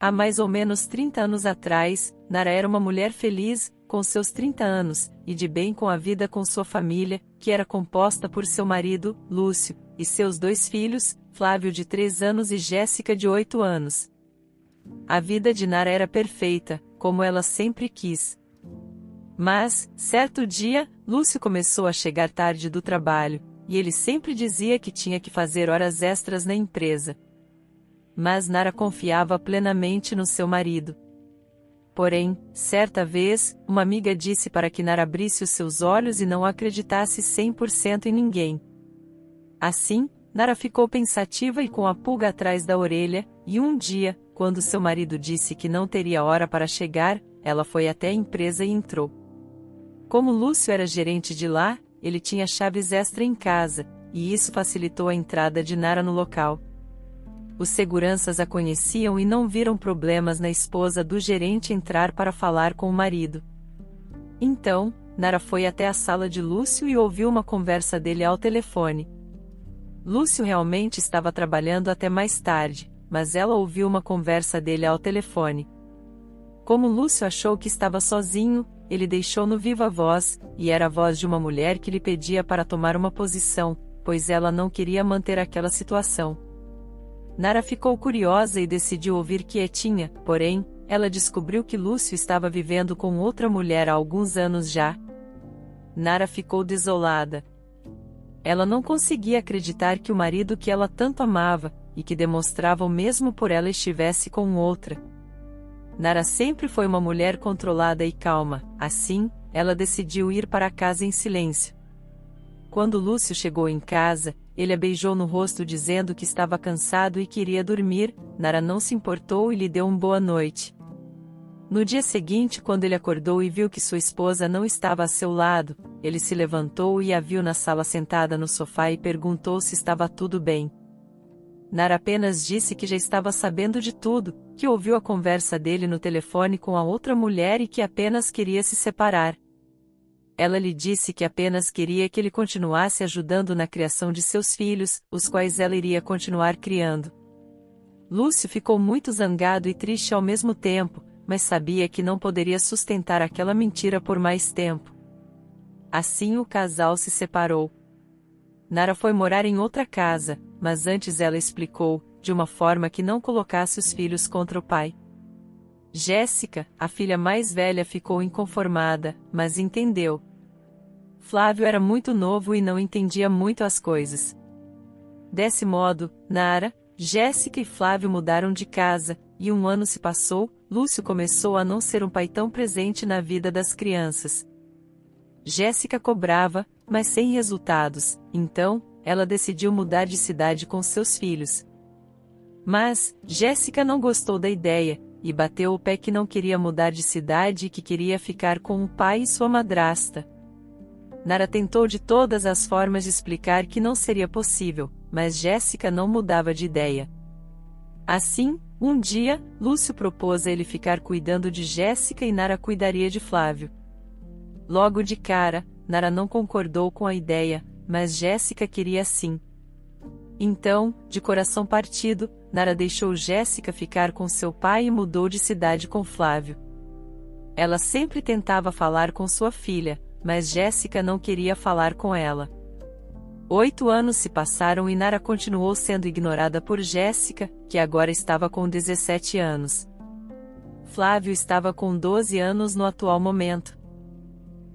Há mais ou menos 30 anos atrás, Nara era uma mulher feliz, com seus 30 anos, e de bem com a vida com sua família, que era composta por seu marido, Lúcio, e seus 2 filhos, Flávio de 3 anos e Jéssica de 8 anos. A vida de Nara era perfeita, como ela sempre quis. Mas, certo dia, Lúcio começou a chegar tarde do trabalho, e ele sempre dizia que tinha que fazer horas extras na empresa. Mas Nara confiava plenamente no seu marido. Porém, certa vez, uma amiga disse para que Nara abrisse os seus olhos e não acreditasse 100% em ninguém. Assim, Nara ficou pensativa e com a pulga atrás da orelha, e um dia, quando seu marido disse que não teria hora para chegar, ela foi até a empresa e entrou. Como Lúcio era gerente de lá, ele tinha chaves extra em casa, e isso facilitou a entrada de Nara no local. Os seguranças a conheciam e não viram problemas na esposa do gerente entrar para falar com o marido. Então, Nara foi até a sala de Lúcio e ouviu uma conversa dele ao telefone. Lúcio realmente estava trabalhando até mais tarde, mas ela ouviu uma conversa dele ao telefone. Como Lúcio achou que estava sozinho, ele deixou no viva voz, e era a voz de uma mulher que lhe pedia para tomar uma posição, pois ela não queria manter aquela situação. Nara ficou curiosa e decidiu ouvir quietinha, porém, ela descobriu que Lúcio estava vivendo com outra mulher há alguns anos já. Nara ficou desolada. Ela não conseguia acreditar que o marido que ela tanto amava, e que demonstrava o mesmo por ela estivesse com outra. Nara sempre foi uma mulher controlada e calma, assim, ela decidiu ir para casa em silêncio. Quando Lúcio chegou em casa, ele a beijou no rosto dizendo que estava cansado e queria dormir. Nara não se importou e lhe deu uma boa noite. No dia seguinte, quando ele acordou e viu que sua esposa não estava a seu lado, ele se levantou e a viu na sala sentada no sofá e perguntou se estava tudo bem. Nara apenas disse que já estava sabendo de tudo, que ouviu a conversa dele no telefone com a outra mulher e que apenas queria se separar. Ela lhe disse que apenas queria que ele continuasse ajudando na criação de seus filhos, os quais ela iria continuar criando. Lúcio ficou muito zangado e triste ao mesmo tempo, mas sabia que não poderia sustentar aquela mentira por mais tempo. Assim o casal se separou. Nara foi morar em outra casa, mas antes ela explicou, de uma forma que não colocasse os filhos contra o pai. Jéssica, a filha mais velha, ficou inconformada, mas entendeu. Flávio era muito novo e não entendia muito as coisas. Desse modo, Nara, Jéssica e Flávio mudaram de casa, e um ano se passou. Lúcio começou a não ser um pai tão presente na vida das crianças. Jéssica cobrava, mas sem resultados, então, ela decidiu mudar de cidade com seus filhos. Mas, Jéssica não gostou da ideia, e bateu o pé que não queria mudar de cidade e que queria ficar com o pai e sua madrasta. Nara tentou de todas as formas de explicar que não seria possível, mas Jéssica não mudava de ideia. Assim, um dia, Lúcio propôs a ele ficar cuidando de Jéssica e Nara cuidaria de Flávio. Logo de cara, Nara não concordou com a ideia, mas Jéssica queria sim. Então, de coração partido, Nara deixou Jéssica ficar com seu pai e mudou de cidade com Flávio. Ela sempre tentava falar com sua filha, mas Jéssica não queria falar com ela. 8 anos se passaram e Nara continuou sendo ignorada por Jéssica, que agora estava com 17 anos. Flávio estava com 12 anos no atual momento.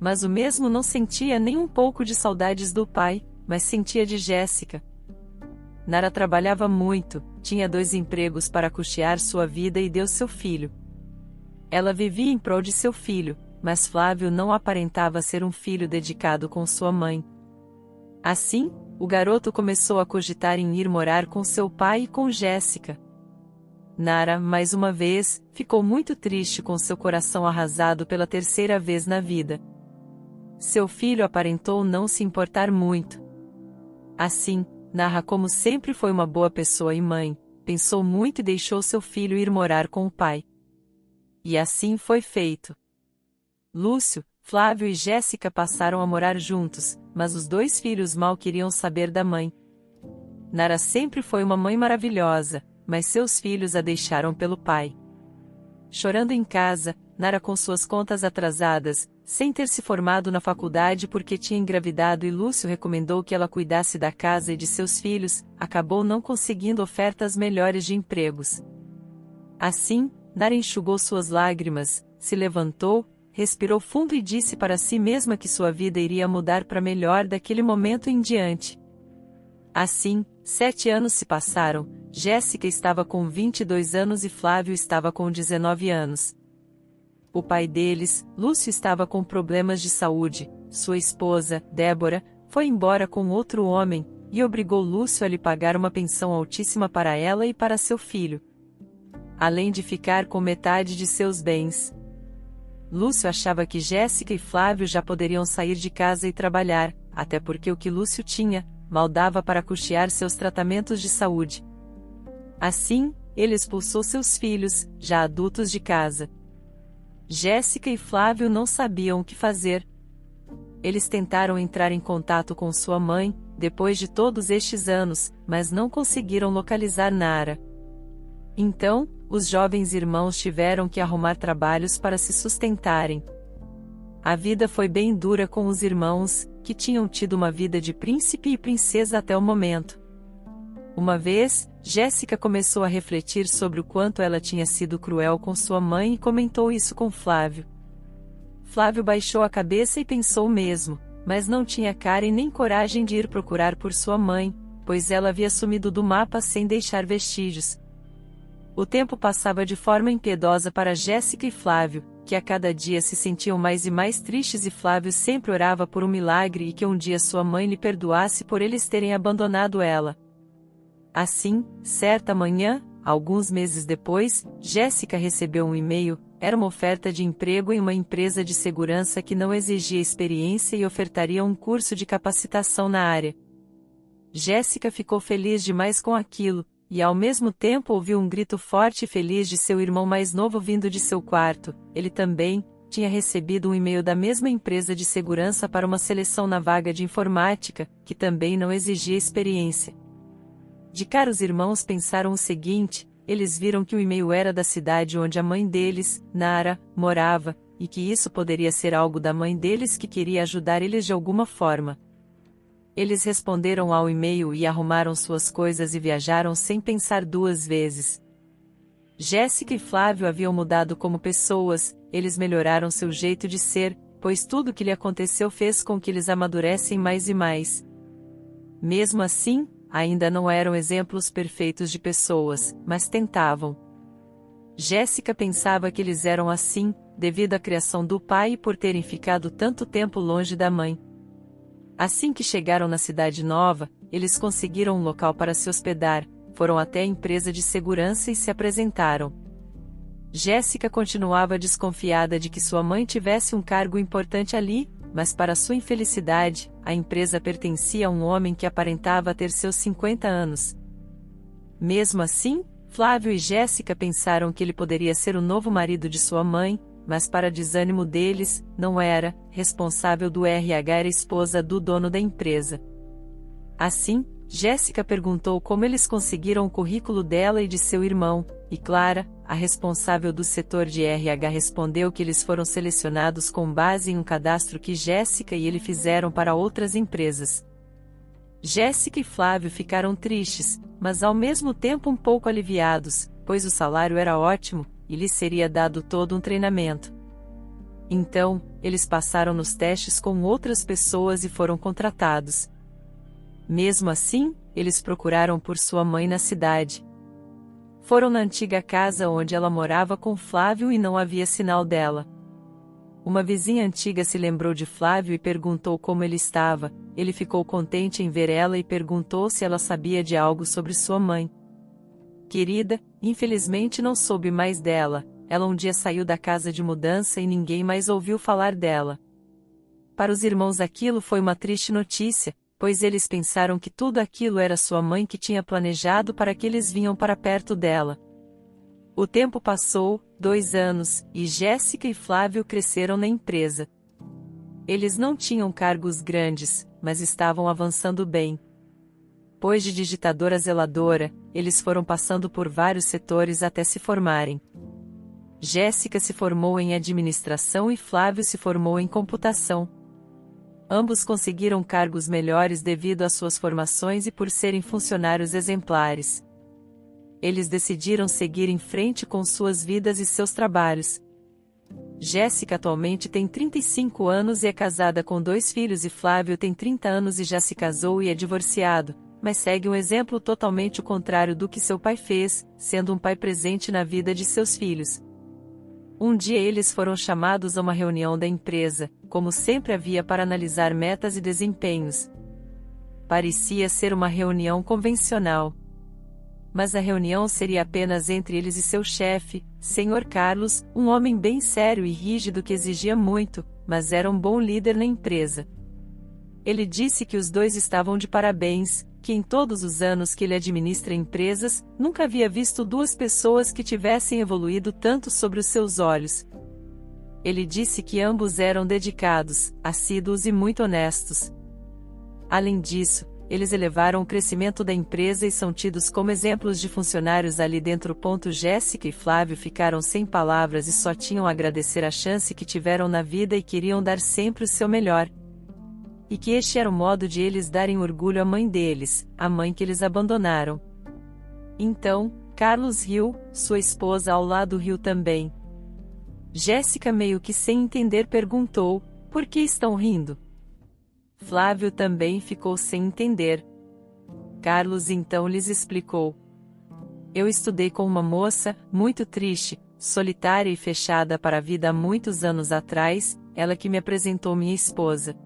Mas o mesmo não sentia nem um pouco de saudades do pai, mas sentia de Jéssica. Nara trabalhava muito, tinha 2 empregos para custear sua vida e deu seu filho. Ela vivia em prol de seu filho, mas Flávio não aparentava ser um filho dedicado com sua mãe. Assim, o garoto começou a cogitar em ir morar com seu pai e com Jéssica. Nara, mais uma vez, ficou muito triste com seu coração arrasado pela 3ª vez na vida. Seu filho aparentou não se importar muito. Assim, Nara, como sempre foi uma boa pessoa e mãe, pensou muito e deixou seu filho ir morar com o pai. E assim foi feito. Lúcio, Flávio e Jéssica passaram a morar juntos, mas os 2 filhos mal queriam saber da mãe. Nara sempre foi uma mãe maravilhosa, mas seus filhos a deixaram pelo pai. chorando em casa, Nara com suas contas atrasadas, sem ter se formado na faculdade porque tinha engravidado e Lúcio recomendou que ela cuidasse da casa e de seus filhos, acabou não conseguindo ofertas melhores de empregos. Assim, Nara enxugou suas lágrimas, se levantou, respirou fundo e disse para si mesma que sua vida iria mudar para melhor daquele momento em diante. Assim, 7 anos se passaram, Jéssica estava com 22 anos e Flávio estava com 19 anos. O pai deles, Lúcio, estava com problemas de saúde, sua esposa, Débora, foi embora com outro homem, e obrigou Lúcio a lhe pagar uma pensão altíssima para ela e para seu filho, além de ficar com metade de seus bens. Lúcio achava que Jéssica e Flávio já poderiam sair de casa e trabalhar, até porque o que Lúcio tinha, mal dava para custear seus tratamentos de saúde. Assim, ele expulsou seus filhos, já adultos, de casa. Jéssica e Flávio não sabiam o que fazer. Eles tentaram entrar em contato com sua mãe, depois de todos estes anos, mas não conseguiram localizar Nara. Então, os jovens irmãos tiveram que arrumar trabalhos para se sustentarem. A vida foi bem dura com os irmãos, que tinham tido uma vida de príncipe e princesa até o momento. Uma vez, Jéssica começou a refletir sobre o quanto ela tinha sido cruel com sua mãe e comentou isso com Flávio. Flávio baixou a cabeça e pensou mesmo, mas não tinha cara e nem coragem de ir procurar por sua mãe, pois ela havia sumido do mapa sem deixar vestígios. O tempo passava de forma impiedosa para Jéssica e Flávio, que a cada dia se sentiam mais e mais tristes, e Flávio sempre orava por um milagre e que um dia sua mãe lhe perdoasse por eles terem abandonado ela. Assim, certa manhã, alguns meses depois, Jéssica recebeu um e-mail. Era uma oferta de emprego em uma empresa de segurança que não exigia experiência e ofertaria um curso de capacitação na área. Jéssica ficou feliz demais com aquilo, e ao mesmo tempo ouviu um grito forte e feliz de seu irmão mais novo vindo de seu quarto. Ele também tinha recebido um e-mail da mesma empresa de segurança para uma seleção na vaga de informática, que também não exigia experiência. De cara os irmãos pensaram o seguinte: eles viram que o e-mail era da cidade onde a mãe deles, Nara, morava, e que isso poderia ser algo da mãe deles que queria ajudar eles de alguma forma. Eles responderam ao e-mail e arrumaram suas coisas e viajaram sem pensar duas vezes. Jéssica e Flávio haviam mudado como pessoas, eles melhoraram seu jeito de ser, pois tudo o que lhe aconteceu fez com que eles amadurecem mais e mais. Mesmo assim, ainda não eram exemplos perfeitos de pessoas, mas tentavam. Jéssica pensava que eles eram assim, devido à criação do pai e por terem ficado tanto tempo longe da mãe. Assim que chegaram na cidade nova, eles conseguiram um local para se hospedar, foram até a empresa de segurança e se apresentaram. Jéssica continuava desconfiada de que sua mãe tivesse um cargo importante ali, mas para sua infelicidade, a empresa pertencia a um homem que aparentava ter seus 50 anos. Mesmo assim, Flávio e Jéssica pensaram que ele poderia ser o novo marido de sua mãe, mas para desânimo deles, não era. Responsável do RH era a esposa do dono da empresa. Assim, Jéssica perguntou como eles conseguiram o currículo dela e de seu irmão, e Clara, a responsável do setor de RH, respondeu que eles foram selecionados com base em um cadastro que Jéssica e ele fizeram para outras empresas. Jéssica e Flávio ficaram tristes, mas ao mesmo tempo um pouco aliviados, pois o salário era ótimo, e lhes seria dado todo um treinamento. Então, eles passaram nos testes com outras pessoas e foram contratados. Mesmo assim, eles procuraram por sua mãe na cidade. Foram na antiga casa onde ela morava com Flávio e não havia sinal dela. Uma vizinha antiga se lembrou de Flávio e perguntou como ele estava. Ele ficou contente em ver ela e perguntou se ela sabia de algo sobre sua mãe. Querida, infelizmente não soube mais dela. Ela um dia saiu da casa de mudança e ninguém mais ouviu falar dela. Para os irmãos aquilo foi uma triste notícia, pois eles pensaram que tudo aquilo era sua mãe que tinha planejado para que eles vinham para perto dela. O tempo passou, 2 anos, e Jéssica e Flávio cresceram na empresa. Eles não tinham cargos grandes, mas estavam avançando bem. Depois de digitadora zeladora, eles foram passando por vários setores até se formarem. Jéssica se formou em administração e Flávio se formou em computação. Ambos conseguiram cargos melhores devido às suas formações e por serem funcionários exemplares. Eles decidiram seguir em frente com suas vidas e seus trabalhos. Jéssica atualmente tem 35 anos e é casada com 2 filhos e Flávio tem 30 anos e já se casou e é divorciado, mas segue um exemplo totalmente o contrário do que seu pai fez, sendo um pai presente na vida de seus filhos. Um dia eles foram chamados a uma reunião da empresa, como sempre havia para analisar metas e desempenhos. Parecia ser uma reunião convencional. Mas a reunião seria apenas entre eles e seu chefe, Sr. Carlos, um homem bem sério e rígido que exigia muito, mas era um bom líder na empresa. Ele disse que os dois estavam de parabéns, que em todos os anos que ele administra empresas, nunca havia visto 2 pessoas que tivessem evoluído tanto sobre os seus olhos. Ele disse que ambos eram dedicados, assíduos e muito honestos. Além disso, eles elevaram o crescimento da empresa e são tidos como exemplos de funcionários ali dentro. Jéssica e Flávio ficaram sem palavras e só tinham a agradecer a chance que tiveram na vida e queriam dar sempre o seu melhor. E que este era o modo de eles darem orgulho à mãe deles, a mãe que eles abandonaram. Então, Carlos riu, sua esposa ao lado riu também. Jéssica, meio que sem entender, perguntou: por que estão rindo? Flávio também ficou sem entender. Carlos então lhes explicou: eu estudei com uma moça, muito triste, solitária e fechada para a vida há muitos anos atrás, ela que me apresentou minha esposa.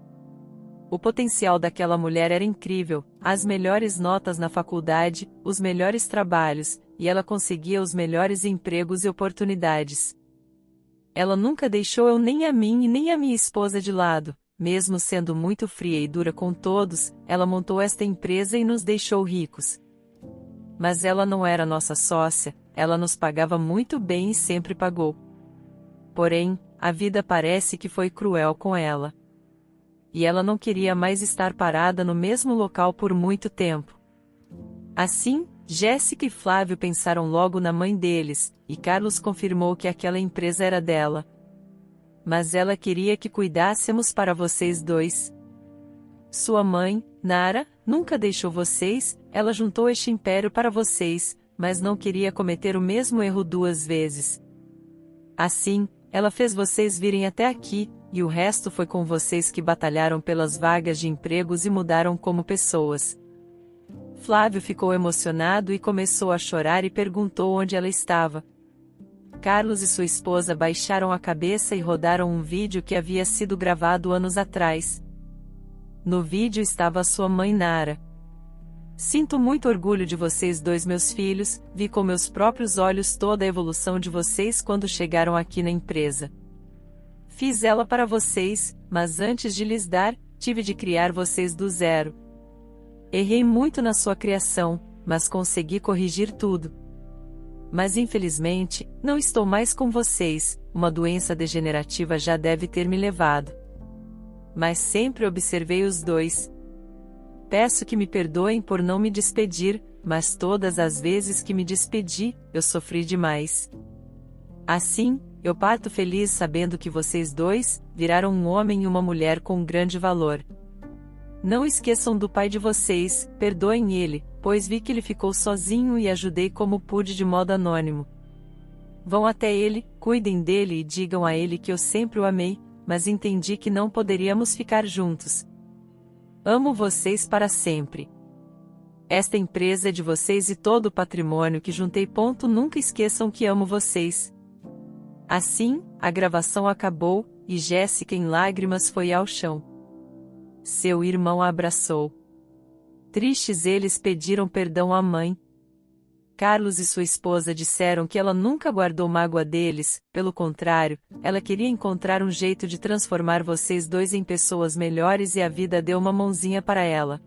O potencial daquela mulher era incrível, as melhores notas na faculdade, os melhores trabalhos, e ela conseguia os melhores empregos e oportunidades. Ela nunca deixou eu nem a mim e nem a minha esposa de lado. Mesmo sendo muito fria e dura com todos, ela montou esta empresa e nos deixou ricos. Mas ela não era nossa sócia, ela nos pagava muito bem e sempre pagou. Porém, a vida parece que foi cruel com ela. E ela não queria mais estar parada no mesmo local por muito tempo. Assim, Jéssica e Flávio pensaram logo na mãe deles, e Carlos confirmou que aquela empresa era dela. Mas ela queria que cuidássemos para vocês 2. Sua mãe, Nara, nunca deixou vocês, ela juntou este império para vocês, mas não queria cometer o mesmo erro 2 vezes. Assim, ela fez vocês virem até aqui, e o resto foi com vocês que batalharam pelas vagas de empregos e mudaram como pessoas. Flávio ficou emocionado e começou a chorar e perguntou onde ela estava. Carlos e sua esposa baixaram a cabeça e rodaram um vídeo que havia sido gravado anos atrás. No vídeo estava sua mãe Nara. Sinto muito orgulho de vocês 2, meus filhos, vi com meus próprios olhos toda a evolução de vocês quando chegaram aqui na empresa. Fiz ela para vocês, mas antes de lhes dar, tive de criar vocês do zero. Errei muito na sua criação, mas consegui corrigir tudo. Mas infelizmente, não estou mais com vocês, uma doença degenerativa já deve ter me levado. Mas sempre observei os 2. Peço que me perdoem por não me despedir, mas todas as vezes que me despedi, eu sofri demais. Assim, eu parto feliz sabendo que vocês 2 viraram um homem e uma mulher com grande valor. Não esqueçam do pai de vocês, perdoem ele, pois vi que ele ficou sozinho e ajudei como pude de modo anônimo. Vão até ele, cuidem dele e digam a ele que eu sempre o amei, mas entendi que não poderíamos ficar juntos. Amo vocês para sempre. Esta empresa é de vocês e todo o patrimônio que juntei. Nunca esqueçam que amo vocês. Assim, a gravação acabou, e Jéssica em lágrimas foi ao chão. Seu irmão a abraçou. Tristes eles pediram perdão à mãe. Carlos e sua esposa disseram que ela nunca guardou mágoa deles, pelo contrário, ela queria encontrar um jeito de transformar vocês 2 em pessoas melhores e a vida deu uma mãozinha para ela.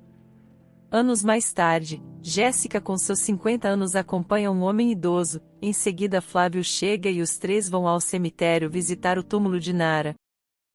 Anos mais tarde, Jéssica com seus 50 anos acompanha um homem idoso, em seguida Flávio chega e os 3 vão ao cemitério visitar o túmulo de Nara.